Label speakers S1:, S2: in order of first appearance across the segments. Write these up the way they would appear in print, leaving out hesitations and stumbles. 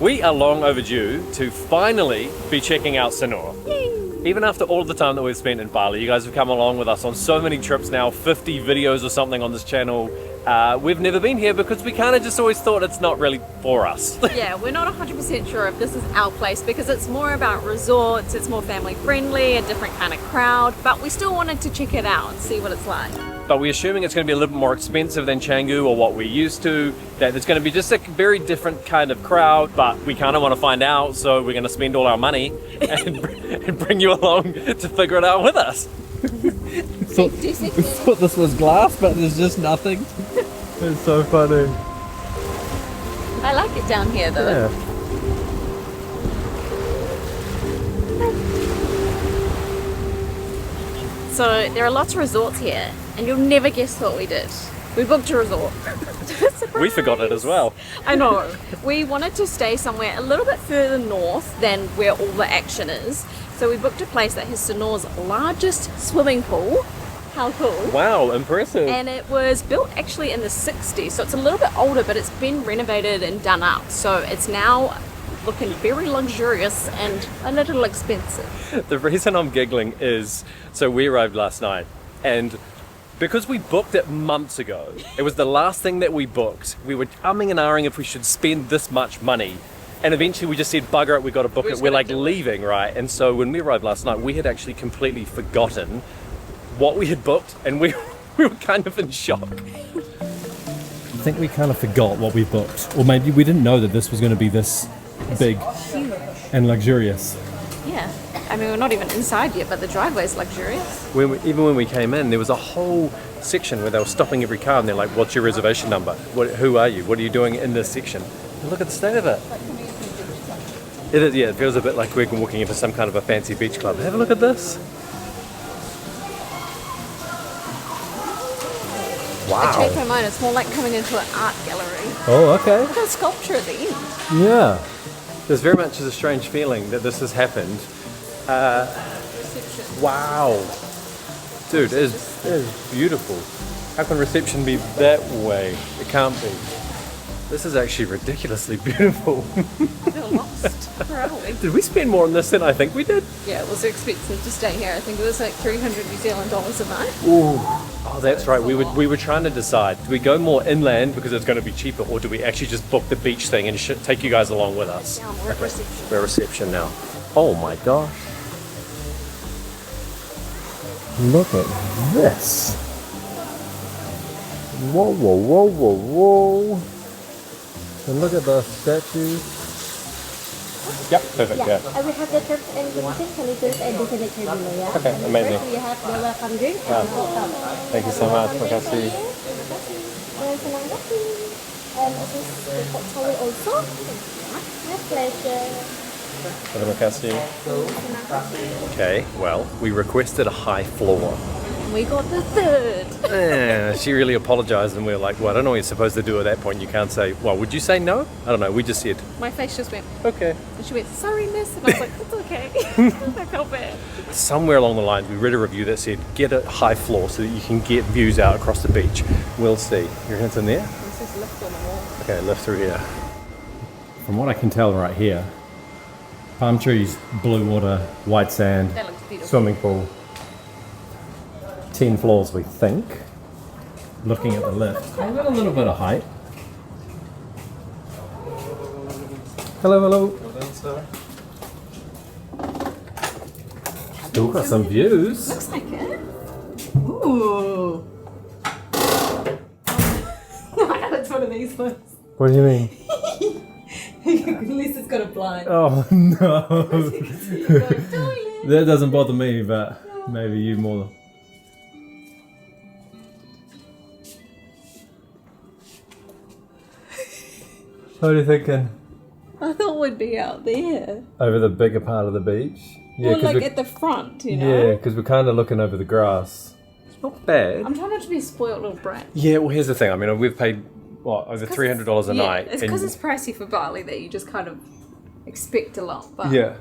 S1: We are long overdue to finally be checking out Sanur. Even after all of the time that we've spent in Bali, you guys have come along with us on so many trips now, 50 videos or something on this channel. We've never been here because we kind of just always thought it's not really for us.
S2: Yeah, we're not 100% sure if this is our place because it's more about resorts, it's more family friendly, a different kind of crowd, but we still wanted to check it out and see what it's like.
S1: But we're assuming it's going to be a little bit more expensive than Canggu or what we're used to, that there's going to be just a very different kind of crowd, but we kind of want to find out, so we're going to spend all our money and bring you along to figure it out with us.
S3: We thought this was glass, but there's just nothing. It's so funny.
S2: I like it down here though.
S3: Yeah.
S2: So there are lots of resorts here, and you'll never guess what we did. We booked a resort.
S1: We forgot it as well.
S2: I know. We wanted to stay somewhere a little bit further north than where all the action is. So we booked a place that has Sanur's largest swimming pool. How cool.
S1: Wow, impressive.
S2: And it was built actually in the 60s, so it's a little bit older, but it's been renovated and done up. So it's now looking very luxurious and a little expensive.
S1: The reason I'm giggling is, so we arrived last night, and because we booked it months ago, it was the last thing that we booked. We were umming and ahhing if we should spend this much money. And eventually we just said, bugger it, we got to book it. We're like leaving, right? And so when we arrived last night, we had actually completely forgotten what we had booked, and we were kind of in shock.
S3: I think we kind of forgot what we booked. Or maybe we didn't know that this was going to be this big and luxurious.
S2: Yeah. I mean, we're not even inside yet, but the driveway's luxurious.
S1: Even when we came in, there was a whole section where they were stopping every car and they're like, what's your reservation number? Who are you? What are you doing in this section? And look at the state of it. It is, yeah, it feels a bit like we're walking into some kind of a fancy beach club. Have a look at this. Wow.
S2: It changed my mind. It's more like coming into an art gallery.
S3: Oh, okay.
S2: Look at the sculpture at the end.
S3: Yeah.
S1: There's very much a strange feeling that this has happened. Wow. Dude, it is beautiful. How can reception be that way? It can't be. This is actually ridiculously beautiful.
S2: I feel lost. Where are we?
S1: Did we spend more on this than I think we did?
S2: Yeah, it was expensive to stay here. I think it was like 300 New Zealand dollars a night.
S1: Ooh. Oh, that's right. We were trying to decide, do we go more inland because it's going to be cheaper, or do we actually just book the beach thing and take you guys along with us?
S2: Yeah, we're at reception.
S1: We're at reception now. Oh my gosh.
S3: Look at this. Whoa, whoa, whoa, whoa, whoa. And look at the statues.
S1: Yep, perfect, yeah.
S4: I will have the terms and conditions and details and the signature below, yeah?
S1: Okay,
S4: And
S1: amazing.
S4: first we have the welcome drink and the welcome.
S1: Thank you so much. Terima kasih.
S4: Senang kasih. And also the portfolio also. My pleasure.
S1: Terima kasih. Okay, well, we requested a high floor.
S2: We got the third.
S1: She really apologized and we were like, well, I don't know what you're supposed to do at that point. You can't say, well, would you say no? I don't know. We just said,
S2: My face just went,
S1: okay.
S2: and she went, sorry miss. And I was like, it's okay. I felt bad.
S1: Somewhere along the line, we read a review that said, get a high floor so that you can get views out across the beach. We'll see. You reckon it's in there?
S2: This is lift on the wall.
S1: Okay, lift through here.
S3: From what I can tell right here, palm trees, blue water, white sand,
S2: That looks beautiful.
S3: swimming pool. 10 floors, we think. Looking at the lift, we've got a little bit of height. Hello, hello. Still got some views.
S2: Looks like it. Ooh. I know it's one of these ones.
S3: What do you mean?
S2: At least it's got a blind.
S3: Oh no.
S2: Toilet.
S3: That doesn't bother me, but maybe you more. What are you thinking?
S2: I thought we'd be out there.
S3: Over the bigger part of the beach?
S2: Or like
S3: we're,
S2: at the front, you know?
S3: yeah, because we're kind of looking over the grass.
S1: It's not bad.
S2: I'm trying not to be a spoiled little brat.
S1: Yeah, well, here's the thing. I mean, we've paid, what, over $300 a night.
S2: It's because it's pricey for Bali that you just kind of expect a lot. But
S1: Yeah.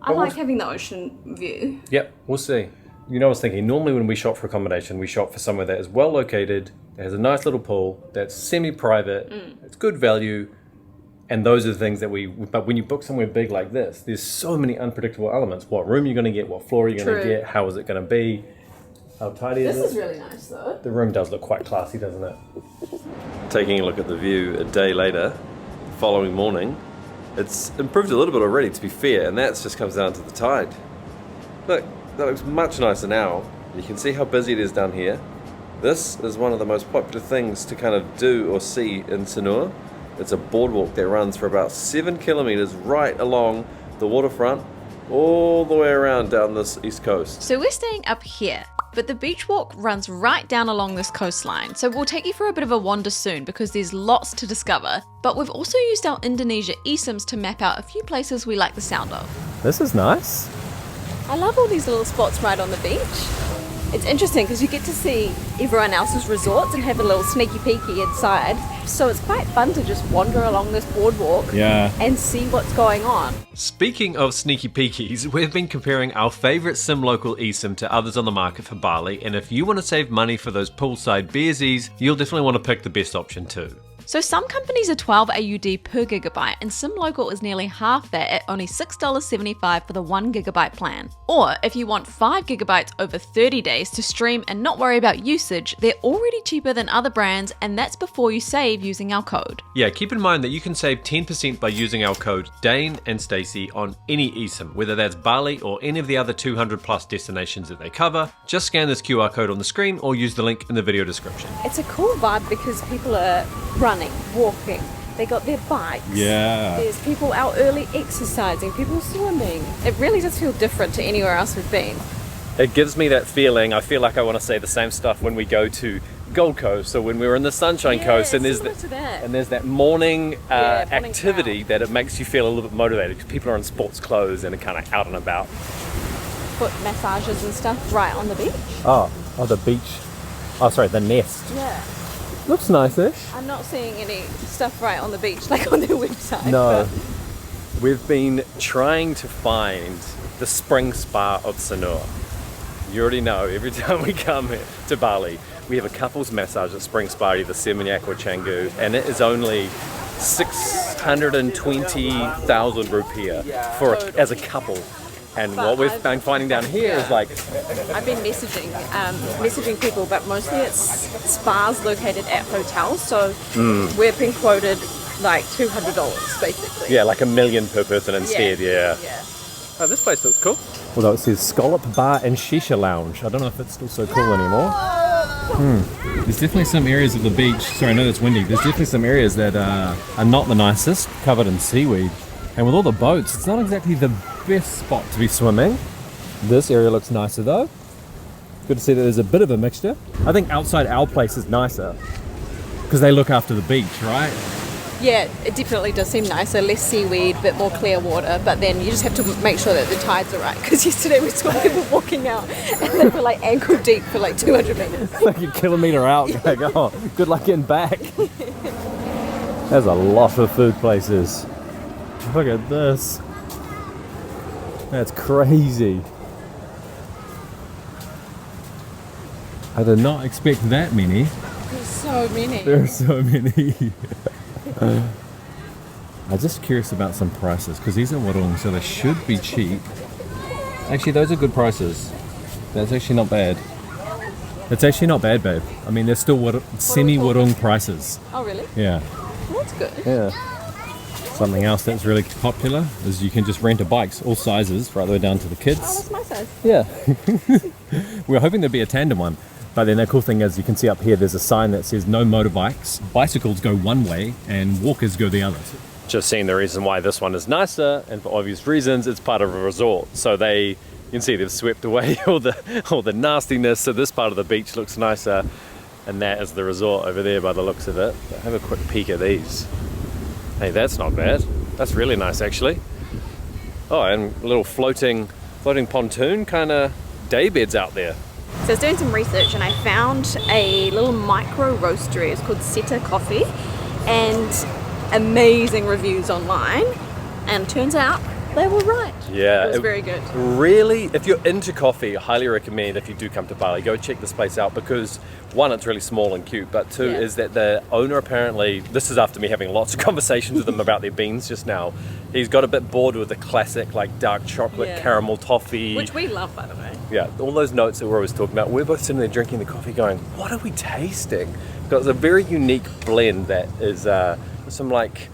S2: I like having the ocean view.
S1: Yep, we'll see. You know, I was thinking, normally when we shop for accommodation, we shop for somewhere that is well located, that has a nice little pool, that's semi-private, it's good value, And those are the things that but when you book somewhere big like this, there's so many unpredictable elements. What room you're going to get, what floor you're going to get, how is it going to be, how tidy is it?
S2: This is really nice though.
S1: The room does look quite classy, doesn't it? Taking a look at the view a day later, following morning, it's improved a little bit already, to be fair, and that just comes down to the tide. Look, that looks much nicer now. You can see how busy it is down here. This is one of the most popular things to kind of do or see in Sanur. It's a boardwalk that runs for about 7 kilometers right along the waterfront, all the way around down this east coast.
S5: So we're staying up here, but the beach walk runs right down along this coastline. So we'll take you for a bit of a wander soon because there's lots to discover. But we've also used our Indonesia eSIMs to map out a few places we like the sound of.
S1: This is nice.
S2: I love all these little spots right on the beach. It's interesting because you get to see everyone else's resorts and have a little sneaky peeky inside. So it's quite fun to just wander along this boardwalk and see what's going on.
S1: Speaking of sneaky peekies, we've been comparing our favourite sim local eSIM to others on the market for Bali, and if you want to save money for those poolside beersies, you'll definitely want to pick the best option too.
S5: So some companies are 12 AUD per gigabyte, and SimLocal is nearly half that at only $6.75 for the 1 gigabyte plan. Or if you want 5 gigabytes over 30 days to stream and not worry about usage, they're already cheaper than other brands, and that's before you save using our code.
S1: Yeah, keep in mind that you can save 10% by using our code Dane and Stacey on any eSIM, whether that's Bali or any of the other 200 plus destinations that they cover. Just scan this QR code on the screen or use the link in the video description.
S2: It's a cool vibe because people are running, walking, they got their bikes.
S3: Yeah.
S2: There's people out early exercising, people swimming. It really does feel different to anywhere else we've been.
S1: It gives me that feeling. I feel like I want to say the same stuff when we go to Gold Coast or when we were in the Sunshine Coast, and there's that morning activity
S2: crowd.
S1: that it makes you feel a little bit motivated because people are in sports clothes and are kind of out and about.
S2: Foot massages and stuff right on the beach.
S1: Oh, the beach. Oh, sorry, the nest.
S2: Yeah.
S1: Looks nice-ish.
S2: I'm not seeing any stuff right on the beach like on their website.
S1: No.
S2: But
S1: We've been trying to find the spring spa of Sanur. You already know, every time we come here to Bali, we have a couples massage at Spring Spa, either Seminyak or Canggu, and it is only 620,000 rupiah as a couple. And what we've been finding down here is like...
S2: I've been messaging people, but mostly it's spas located at hotels. So we've been quoted like $200 basically.
S1: Yeah, like $1 million per person instead, yeah. Oh, this place looks cool. Although it says Scallop Bar and Shisha Lounge. I don't know if it's still so cool anymore.
S3: There's definitely some areas of the beach, sorry, I know that's windy, there's definitely some areas that are not the nicest, covered in seaweed. And with all the boats, it's not exactly the best spot to be swimming. This area looks nicer though. Good to see that there's a bit of a mixture. I think outside our place is nicer because they look after the beach, right?
S2: Yeah, it definitely does seem nicer, less seaweed, bit more clear water, but then you just have to make sure that the tides are right, because yesterday we saw people walking out and they were like ankle deep for like 200 meters.
S3: Like a kilometre out, like, oh, good luck getting back. There's a lot of food places. Look at this. That's crazy. I did not expect that many.
S2: There's so many.
S3: There are so many. I'm just curious about some prices because these are warung, so they should be cheap. Actually, those are good prices. That's actually not bad. It's actually not bad, babe. I mean, they're still semi-warung prices.
S2: Oh, really?
S3: Yeah.
S2: Well, that's good.
S3: Yeah. Something else that's really popular is you can just rent a bikes, all sizes, right the way down to the kids.
S2: Oh, that's my size.
S3: Yeah. We're hoping there'd be a tandem one. But then the cool thing is you can see up here there's a sign that says no motorbikes. Bicycles go one way and walkers go the other.
S1: Just seeing the reason why this one is nicer, and for obvious reasons, it's part of a resort. So you can see they've swept away all the nastiness. So this part of the beach looks nicer, and that is the resort over there by the looks of it. But have a quick peek at these. Hey, that's not bad. That's really nice actually. Oh, and a little floating pontoon kind of day beds out there.
S2: So I was doing some research and I found a little micro roastery. It's called Seta Coffee, and amazing reviews online. And turns out they were right.
S1: Yeah,
S2: It was very good.
S1: Really, if you're into coffee, I highly recommend if you do come to Bali, go check this place out because one, it's really small and cute, but two,
S2: Yeah.
S1: is that the owner apparently, this is after me having lots of conversations with them about their beans just now, he's got a bit bored with the classic like dark chocolate
S2: Yeah.
S1: caramel toffee.
S2: Which we love, by the way.
S1: Yeah, all those notes that we're always talking about. We're both sitting there drinking the coffee going, what are we tasting? Because it's a very unique blend that is some like,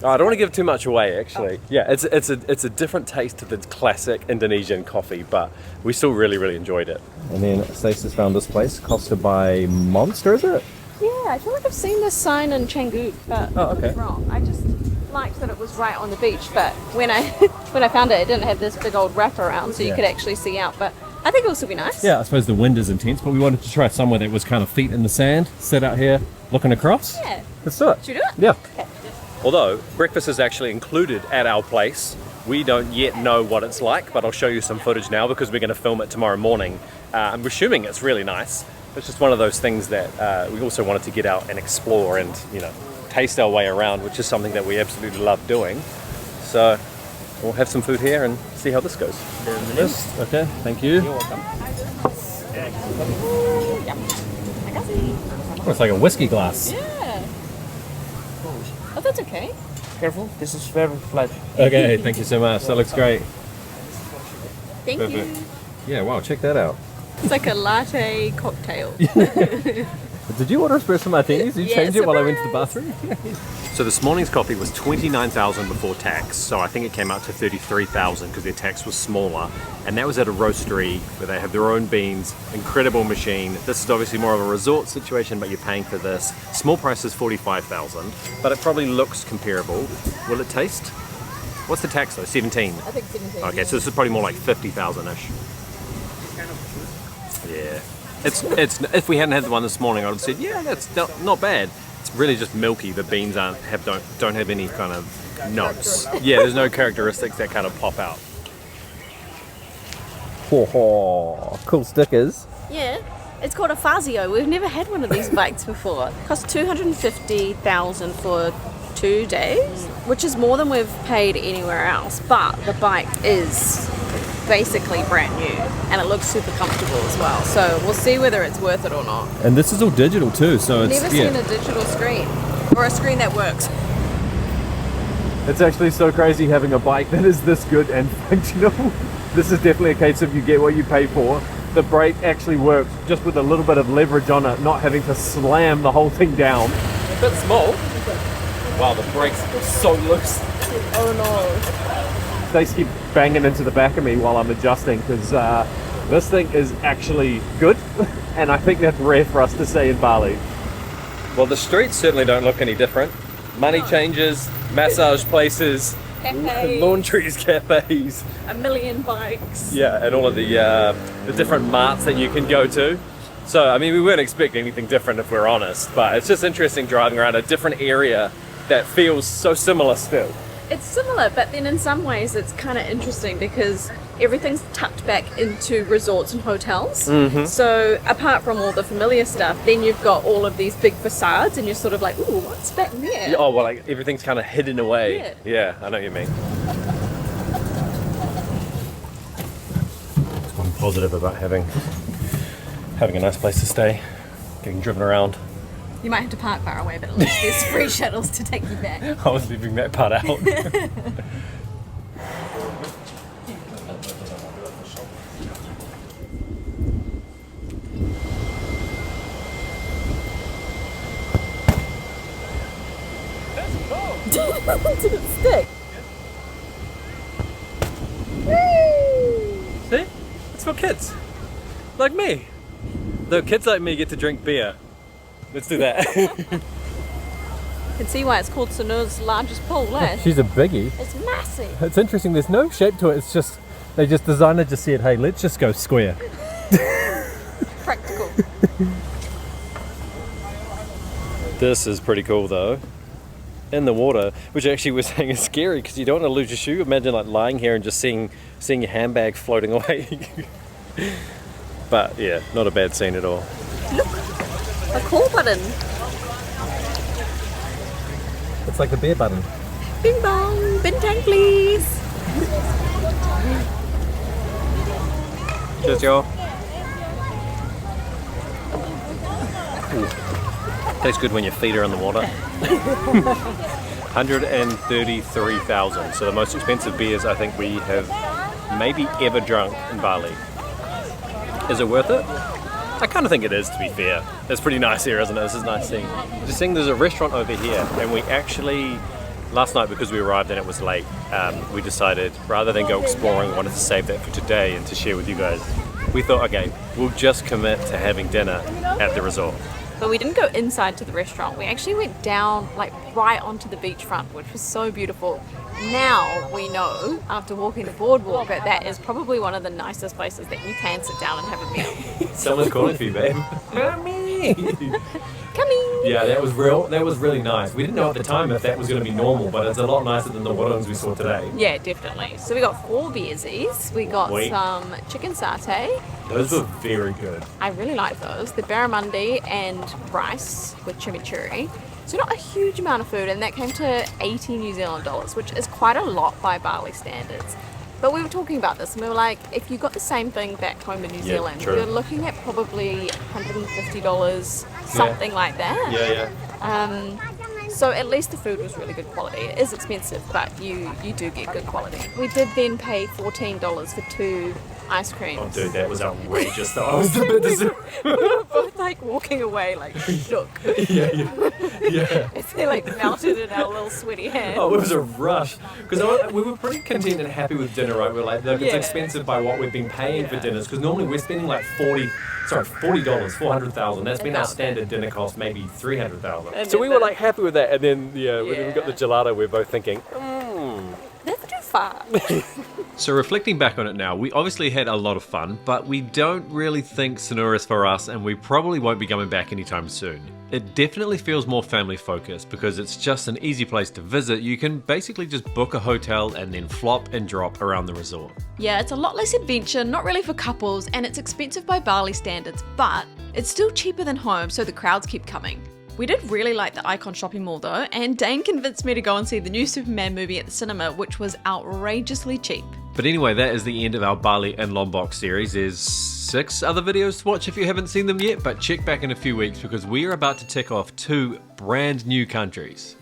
S1: oh, I don't want to give too much away actually. Yeah, it's a different taste to the classic Indonesian coffee, but we still really enjoyed it. And then Stacey's found this place, Costa by Monster, is it?
S2: Yeah, I feel like I've seen this sign in Canggu, but
S1: Oh,
S2: I could be
S1: okay.
S2: wrong. I just liked that it was right on the beach, but when I when I found it, it didn't have this big old wrap around, so you
S1: Yeah.
S2: could actually see out. But I think it will still be nice.
S3: Yeah, I suppose the wind is intense, but we wanted to try somewhere that was kind of feet in the sand, sit out here looking across.
S2: Yeah.
S1: Let's do it.
S2: Should we do it?
S1: Yeah.
S2: Okay.
S1: Although breakfast is actually included at our place, we don't yet know what it's like, but I'll show you some footage now because we're going to film it tomorrow morning. I'm assuming it's really nice. It's just one of those things that we also wanted to get out and explore and, you know, taste our way around, which is something that we absolutely love doing. So we'll have some food here and see how this goes. This, okay, thank you.
S2: Yep.
S3: Oh, it's like a whiskey glass.
S2: Yeah. Oh, that's okay.
S6: Careful, this is very flat.
S3: Okay, thank you so much. That looks great.
S2: Thank
S3: Perfect.
S2: you.
S3: Yeah, wow, check that out.
S2: It's like a latte cocktail.
S3: Did you order espresso martinis? Did you
S2: Yeah,
S3: change it while I went to the
S2: surprise.
S3: bathroom?
S1: So this morning's coffee was 29,000 before tax, so I think it came out to 33,000 because their tax was smaller, and that was at a roastery where they have their own beans, incredible machine. This is obviously more of a resort situation, but you're paying for this. Small price is 45,000, but it probably looks comparable. Will it taste? What's the tax though? 17?
S2: I think 17.
S1: Okay, so this is probably more like 50,000-ish. Yeah. It's if we hadn't had the one this morning, I would have said, yeah, that's not bad. It's really just milky. The beans don't have any kind of notes. Yeah, there's no characteristics that kind of pop out.
S3: Oh, cool stickers.
S2: Yeah. It's called a Fazio. We've never had one of these bikes before. It costs 250,000 for 2 days, which is more than we've paid anywhere else. But the bike is basically brand new and it looks super comfortable as well. So we'll see whether it's worth it or not.
S3: And this is all digital too, so it's
S2: Never seen a digital screen or a screen that works.
S1: It's actually so crazy having a bike that is this good and functional. This is definitely a case of you get what you pay for. The brake actually works just with a little bit of leverage on it, not having to slam the whole thing down. A bit small. Wow, the brakes are so loose.
S2: Oh no.
S1: They keep banging into the back of me while I'm adjusting because this thing is actually good, and I think that's rare for us to say in Bali. Well, the streets certainly don't look any different. Money changes, massage places,
S2: Cafes.
S1: laundries, cafes.
S2: A million bikes.
S1: Yeah, and all of the different marts that you can go to. So, I mean, we weren't expecting anything different if we're honest, but it's just interesting driving around a different area that feels so similar still.
S2: It's similar, but then in some ways it's kind of interesting because everything's tucked back into resorts and hotels. So apart from all the familiar stuff, then you've got all of these big facades and you're sort of like, ooh, what's back there?
S1: Oh, well, like everything's kind of hidden away. Yeah, I know what you mean. That's one positive about having a nice place to stay, getting driven around.
S2: You might have to park far away, but at least there's free shuttles to take you back.
S1: I was leaving that part out.
S2: Did it stick?
S1: See? It's for kids. Like me. Though kids like me get to drink beer. Let's do that.
S2: You can see why it's called Sanur's largest pool, eh?
S3: She's a biggie.
S2: It's massive.
S3: It's interesting, there's no shape to it, it's just, they just designed it, just said, hey, let's just go square.
S2: Practical.
S1: This is pretty cool though. In the water, which actually we're saying is scary because you don't want to lose your shoe. Imagine like lying here and just seeing your handbag floating away. But yeah, not a bad scene at all.
S2: A call button.
S3: It's like the beer button.
S2: Bing bong. Bintang, please.
S1: Cheers, y'all. Tastes good when your feet are in the water. 133,000. So the most expensive beers I think we have maybe ever drunk in Bali. Is it worth it? I kind of think it is, to be fair. It's pretty nice here, isn't it? This is nice seeing. Just seeing there's a restaurant over here, and we actually, last night because we arrived and it was late, we decided rather than go exploring, wanted to save that for today and to share with you guys. We thought, okay, we'll just commit to having dinner at the resort.
S2: But we didn't go inside to the restaurant. We actually went down, like, right onto the beachfront, which was so beautiful. Now we know, after walking the boardwalk, that that is probably one of the nicest places that you can sit down and have a meal.
S1: Someone's calling for you, babe.
S2: Coming!
S1: Yeah, that was really nice. We didn't know at the time if that was going to be normal, but it's a lot nicer than the ones we saw today.
S2: Yeah, definitely. So we got 4 beersies. We got some chicken satay.
S1: Those were very good.
S2: I really like those. The barramundi and rice with chimichurri. So not a huge amount of food, and that came to 80 New Zealand dollars, which is quite a lot by Bali standards. But we were talking about this and we were like, if you got the same thing back home in New Zealand,
S1: true.
S2: you're looking at probably $150, something like that.
S1: Yeah.
S2: So at least the food was really good quality. It is expensive, but you do get good quality. We did then pay $14 for 2 ice creams.
S1: Oh, dude, that was outrageous though. I was a bit
S2: We were both like walking away like, shook.
S1: Yeah.
S2: As they like melted in our little sweaty hands.
S1: Oh, it was a rush. Because we were pretty content and happy with dinner, right? We were like, look, it's expensive by what we've been paying for dinners. Because normally we're spending like $40, 400,000. That's been our standard dinner cost, maybe 300,000. So we were like happy with that. And then, when we got the gelato, we were both thinking,
S2: never too far.
S3: So reflecting back on it now, we obviously had a lot of fun, but we don't really think Sanur is for us, and we probably won't be coming back anytime soon. It definitely feels more family focused because it's just an easy place to visit. You can basically just book a hotel and then flop and drop around the resort.
S5: Yeah, it's a lot less adventure, not really for couples, and it's expensive by Bali standards, but it's still cheaper than home, so the crowds keep coming. We did really like the Icon shopping mall though, and Dane convinced me to go and see the new Superman movie at the cinema, which was outrageously cheap.
S3: But anyway, that is the end of our Bali and Lombok series. There's 6 other videos to watch if you haven't seen them yet, but check back in a few weeks because we are about to tick off 2 brand new countries.